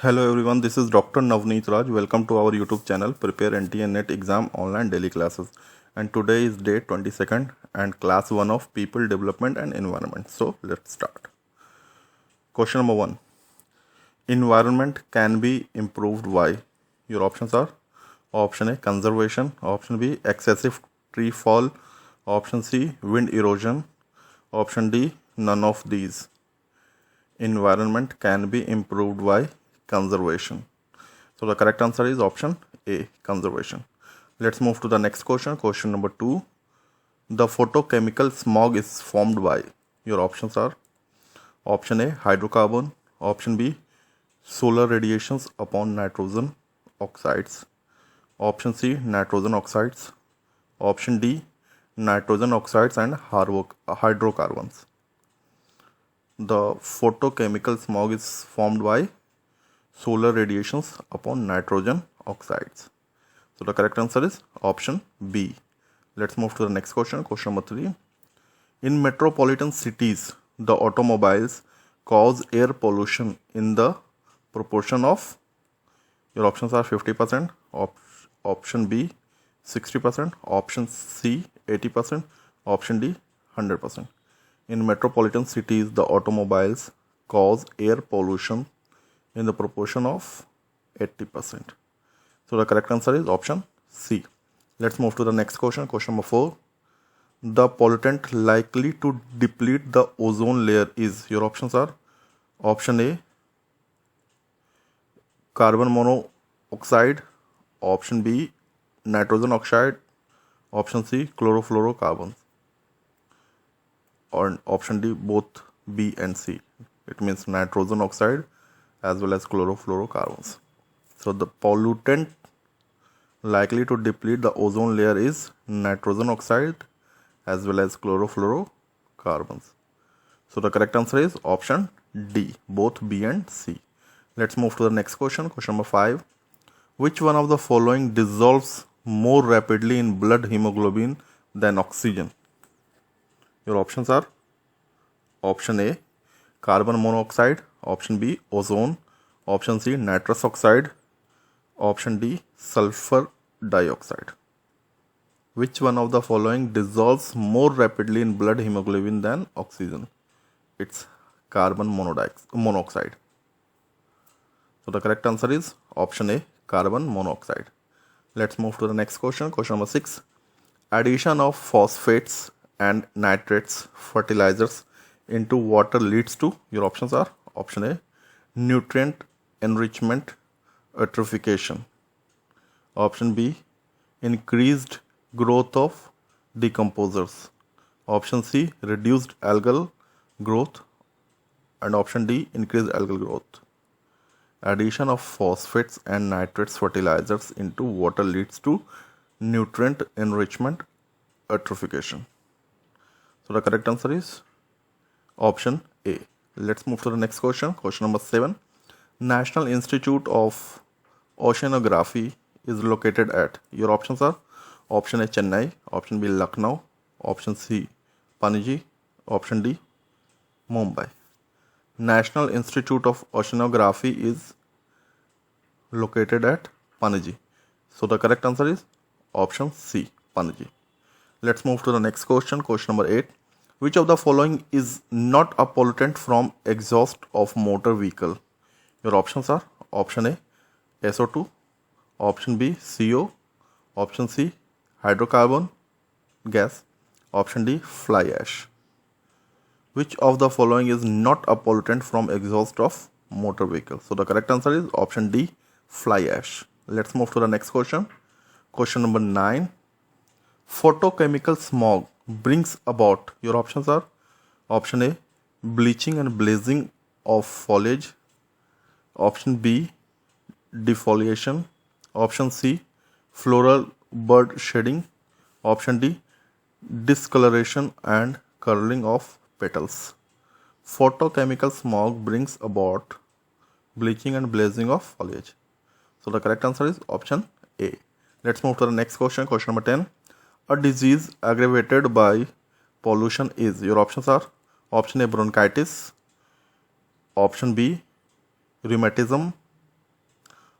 Hello everyone, this is Dr. Navneet Raj. Welcome to our YouTube channel Prepare NTA NET Exam Online Daily Classes. And today is day 22nd and class 1 of People Development and Environment. So let's start. Question number 1. Environment can be improved by? Your options are option A, conservation, option B, excessive tree fall, option C, wind erosion, option D, none of these. Environment can be improved by conservation. So the correct answer is option A, conservation. Let's move to the next question. Question number 2. The photochemical smog is formed by? Your options are option A, hydrocarbon, option B, solar radiations upon nitrogen oxides, option C, nitrogen oxides, option D, nitrogen oxides and hydrocarbons. The photochemical smog is formed by solar radiations upon nitrogen oxides. So the correct answer is option B. Let's move to the next question. Question number 3. In metropolitan cities, the automobiles cause air pollution in the proportion of? Your options are 50%, option B 60%, option C 80%, option D 100%. In metropolitan cities, the automobiles cause air pollution in the proportion of 80%. So the correct answer is option C. Let's move to the next question. Question number 4. The pollutant likely to deplete the ozone layer is? Your options are option A, carbon monoxide, option B, nitrogen oxide, option C, chlorofluorocarbons, or option D, both B and C. It means nitrogen oxide as well as chlorofluorocarbons. So the pollutant likely to deplete the ozone layer is nitrogen oxide as well as chlorofluorocarbons. So the correct answer is option D, both B and C. Let's move to the next question. Question number 5. Which one of the following dissolves more rapidly in blood hemoglobin than oxygen? Your options are option A, carbon monoxide, option B, ozone, option C, nitrous oxide, option D, sulfur dioxide. Which one of the following dissolves more rapidly in blood hemoglobin than oxygen? It's carbon monoxide. So the correct answer is option A, carbon monoxide. Let's move to the next question. Question number 6. Addition of phosphates and nitrates fertilizers into water leads to? Your options are option A, nutrient enrichment eutrophication, option B, increased growth of decomposers, option C, reduced algal growth, and option D, increased algal growth. Addition of phosphates and nitrates fertilizers into water leads to nutrient enrichment eutrophication. So the correct answer is option A. Let's move to the next question. Question number 7. National Institute of Oceanography is located at? Your options are option A, Chennai, option B, Lucknow, option C, Panaji, option D, Mumbai. National Institute of Oceanography is located at Panaji. So the correct answer is option C, Panaji. Let's move to the next question. Question number 8. Which of the following is not a pollutant from exhaust of motor vehicle? Your options are option A, SO2, option B, CO, option C, hydrocarbon gas, option D, fly ash. Which of the following is not a pollutant from exhaust of motor vehicle? So the correct answer is option D, fly ash. Let's move to the next question. Question number 9. Photochemical smog brings about? Your options are option A, bleaching and blazing of foliage, option B, defoliation, option C, floral bud shedding, option D, discoloration and curling of petals. Photochemical smog brings about bleaching and blazing of foliage. So the correct answer is option A. Let's move to the next question. Question number 10. A disease aggravated by pollution is? Your options are option A, bronchitis, option B, rheumatism,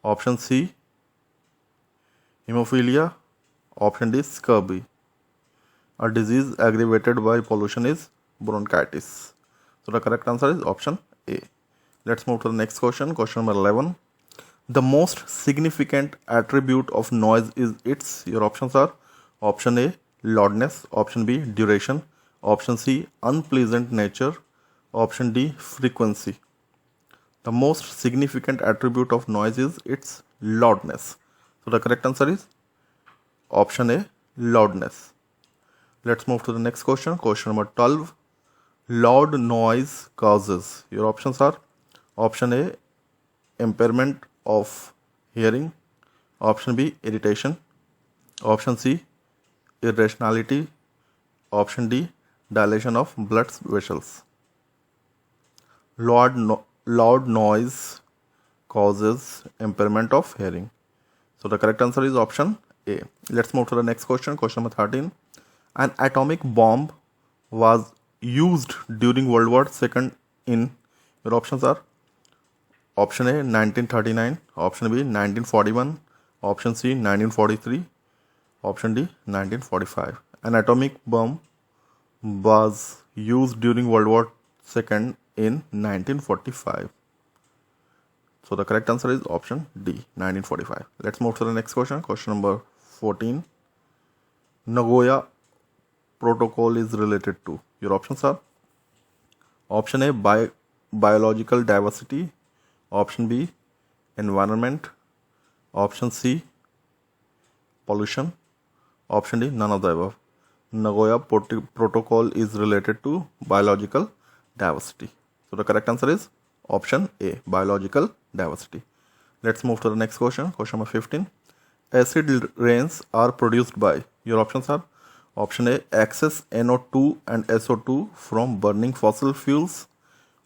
Option C, Haemophillia. Option D, scurvy. A disease aggravated by pollution is bronchitis. So the correct answer is option A. Let's move to the next question. Question number 11. The most significant attribute of noise is its, your options are option A, loudness, option B, duration, option C, unpleasant nature, option D, frequency. The most significant attribute of noise is its loudness. So the correct answer is option A, loudness. Let's move to the next question. Question number 12. Loud noise causes. Your options are option A, impairment of hearing, option B, irritation, option C, irrationality, option D, dilation of blood vessels. Loud noise causes impairment of hearing. So the correct answer is option A. Let's move to the next question. Question number 13. An atomic bomb was used during World War II in, your options are option A, 1939, option B, 1941, option C, 1943, option D, 1945. An atomic bomb was used during World War II in 1945. So the correct answer is option D, 1945. Let's move to the next question. Question number 14. Nagoya Protocol is related to. Your options are option A, biological diversity, option B, environment, option C, pollution, option D, none of the above. Nagoya Protocol is related to biological diversity. So the correct answer is option A, biological diversity. Let's move to the next question. Question number 15. Acid rains are produced by, your options are option A, excess NO2 and SO2 from burning fossil fuels,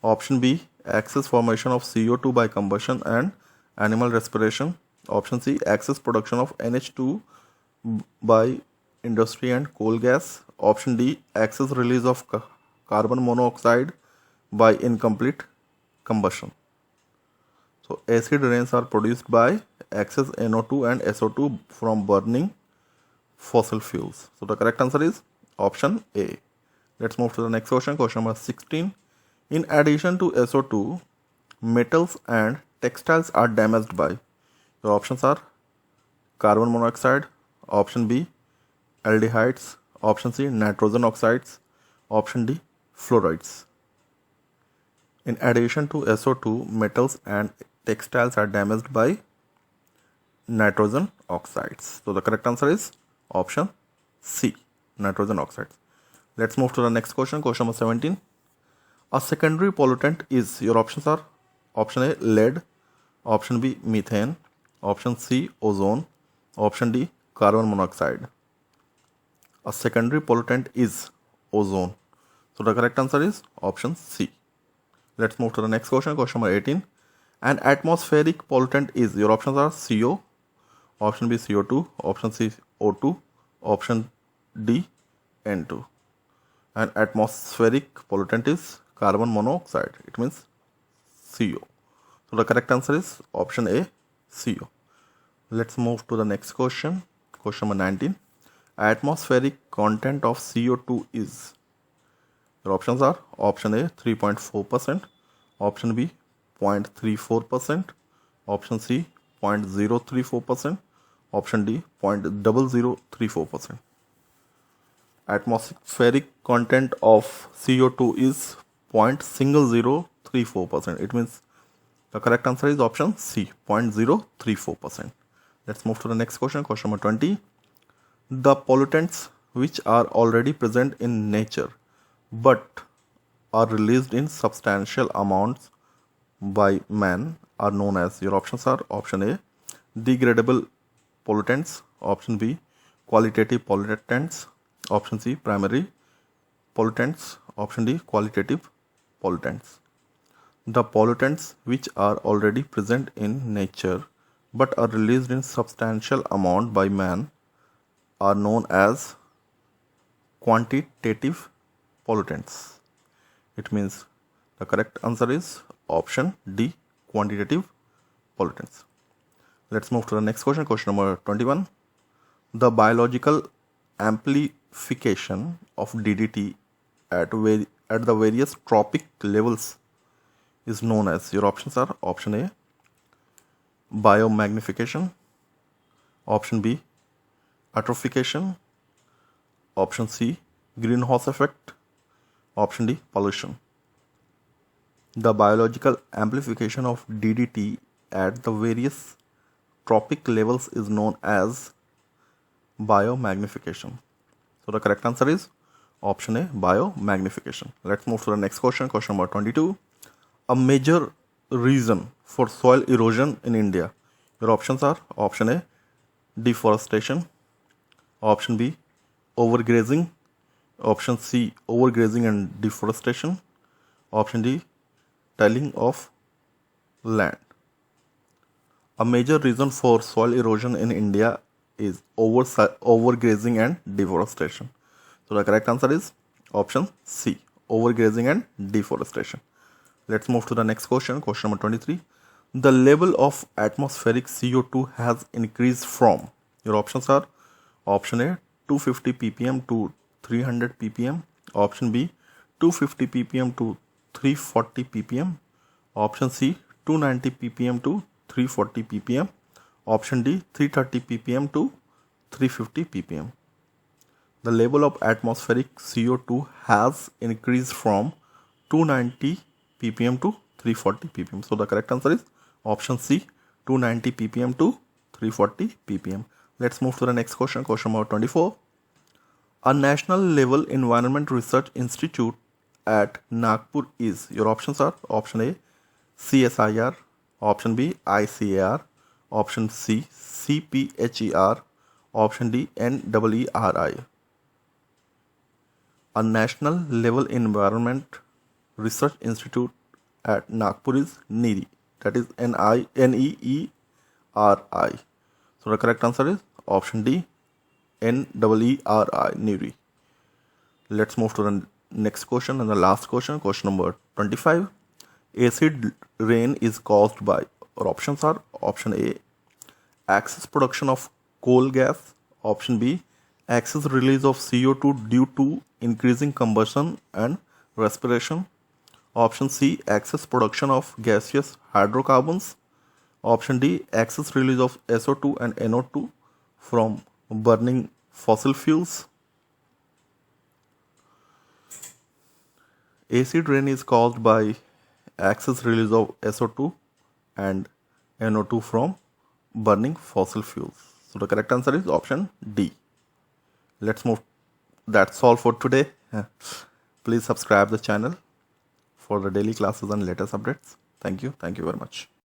option B, excess formation of CO2 by combustion and animal respiration, option C, excess production of NH2 by industry and coal gas, option D, excess release of carbon monoxide by incomplete combustion. So acid rains are produced by excess NO2 and SO2 from burning fossil fuels. So the correct answer is option A. Let's move to the next question. Question number 16. In addition to SO2, metals and textiles are damaged by, your options are carbon monoxide, option B, aldehydes, option C, nitrogen oxides, option D, fluorides. In addition to SO2, metals and textiles are damaged by nitrogen oxides. So the correct answer is option C, nitrogen oxides. Let's move to the next question. Question number 17. A secondary pollutant is, your options are option A, lead, option B, methane, option C, ozone, option D, carbon monoxide. A secondary pollutant is ozone. So the correct answer is option C. Let's move to the next question. Question number 18. An atmospheric pollutant is, your options are CO, option B, CO2, option C, O2, option D, N2. An atmospheric pollutant is carbon monoxide. It means CO. So the correct answer is option A, CO. Let's move to the next question. Question number 19. Atmospheric content of CO2 is, your options are option A, 3.4%, option B, 0.34%, option C, 0.034%, option D, 0.0034%. Atmospheric content of CO2 is 0.0034%. It means the correct answer is option C, 0.034%. Let's move to the next question. Question number 20. The pollutants which are already present in nature but are released in substantial amounts by man are known as, your options are option A, degradable pollutants, option B, qualitative pollutants, option C, primary pollutants, option D, qualitative pollutants. The pollutants which are already present in nature but are released in substantial amount by man are known as quantitative pollutants. It means the correct answer is option D, quantitative pollutants. Let's move to the next question. Question number 21. The biological amplification of DDT at the various tropic levels is known as. Your options are option A, biomagnification, option B, eutrophication, option C, greenhouse effect, option D, pollution. The biological amplification of DDT at the various tropic levels is known as biomagnification. So the correct answer is option A, biomagnification. Let's move to the next question. Question number 22. A major reason for soil erosion in India. Your options are option A, deforestation, option B, overgrazing, option C, overgrazing and deforestation, option D, tilling of land. A major reason for soil erosion in India is overgrazing and deforestation. So the correct answer is option C, overgrazing and deforestation. Let's move to the next question. Question number 23. The level of atmospheric CO2 has increased from. Your options are option A, 250 ppm to 300 ppm, option B, 250 ppm to 340 ppm, option C, 290 ppm to 340 ppm, option D, 330 ppm to 350 ppm. The level of atmospheric CO2 has increased from 290 ppm to 340 ppm. So the correct answer is option C, 290 ppm to 340 ppm. Let's move to the next question. Question number 24. A national level environment research institute at Nagpur is. Your options are option A, CSIR, option B, ICAR, option C, CPHER, option D, NEERI. A national level environment research institute at Nagpur is NEERI. That is NEERI. So the correct answer is option D, NEERI, NEERI. Let's move to the next question and the last question. Question number 25. Acid rain is caused by. Our options are option A, excess production of coal gas, option B, excess release of CO2 due to increasing combustion and respiration, option C, excess production of gaseous hydrocarbons, option D, excess release of SO2 and NO2 from burning fossil fuels. Acid rain is caused by excess release of SO2 and NO2 from burning fossil fuels. So the correct answer is option D. Let's move. That's all for today. Please subscribe the channel for the daily classes and latest updates. Thank you. Thank you very much.